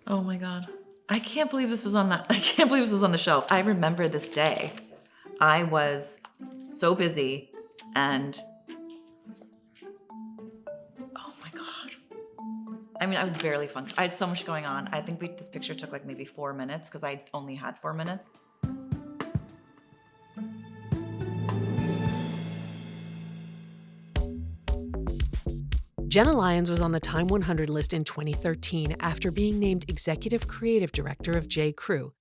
Oh my God. I can't believe this was on that. I can't believe this was on the shelf. I remember this day. I was so busy and oh my God. I mean, I was barely functioning. I had so much going on. I think this picture took like maybe 4 minutes because I only had 4 minutes. Jenna Lyons was on the Time 100 list in 2013 after being named Executive Creative Director of J. Crew.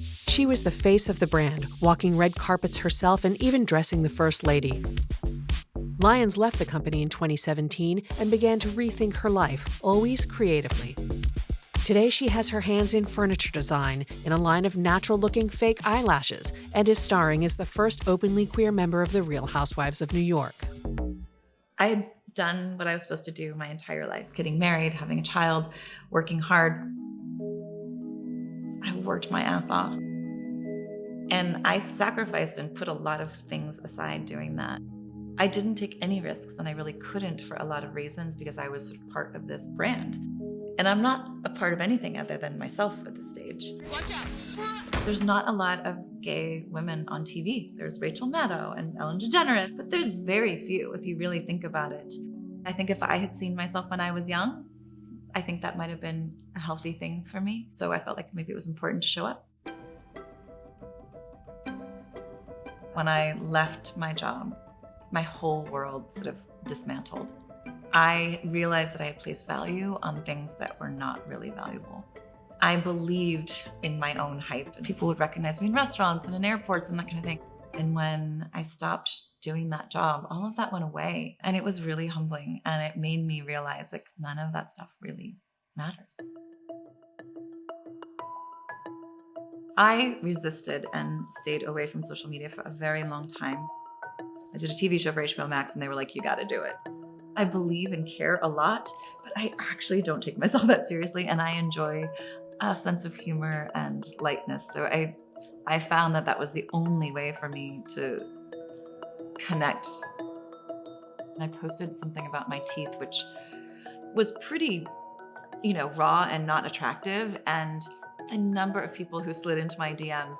She was the face of the brand, walking red carpets herself and even dressing the First Lady. Lyons left the company in 2017 and began to rethink her life, always creatively. Today, she has her hands in furniture design in a line of natural-looking fake eyelashes and is starring as the first openly queer member of the Real Housewives of New York. I had done what I was supposed to do my entire life, getting married, having a child, working hard. I worked my ass off. And I sacrificed and put a lot of things aside doing that. I didn't take any risks, and I really couldn't for a lot of reasons because I was sort of part of this brand. And I'm not a part of anything other than myself at this stage. Watch out. There's not a lot of gay women on TV. There's Rachel Maddow and Ellen DeGeneres, but there's very few if you really think about it. I think if I had seen myself when I was young, I think that might have been a healthy thing for me. So I felt like maybe it was important to show up. When I left my job, my whole world sort of dismantled. I realized that I had placed value on things that were not really valuable. I believed in my own hype. People would recognize me in restaurants and in airports and that kind of thing. And when I stopped doing that job, all of that went away. And it was really humbling. And it made me realize like none of that stuff really matters. I resisted and stayed away from social media for a very long time. I did a TV show for HBO Max and they were like, you gotta do it. I believe and care a lot, but I actually don't take myself that seriously, and I enjoy a sense of humor and lightness. So I found that that was the only way for me to connect. And I posted something about my teeth, which was pretty, raw and not attractive. And the number of people who slid into my DMs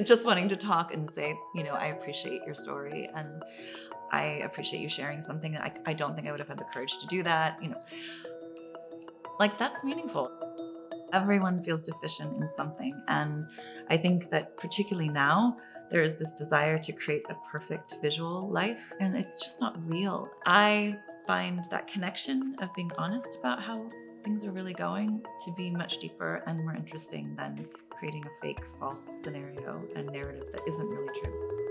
just wanting to talk and say, I appreciate your story and I appreciate you sharing something. I don't think I would have had the courage to do that. Like that's meaningful. Everyone feels deficient in something. And I think that particularly now, there is this desire to create a perfect visual life, and it's just not real. I find that connection of being honest about how things are really going to be much deeper and more interesting than creating a fake, false scenario and narrative that isn't really true.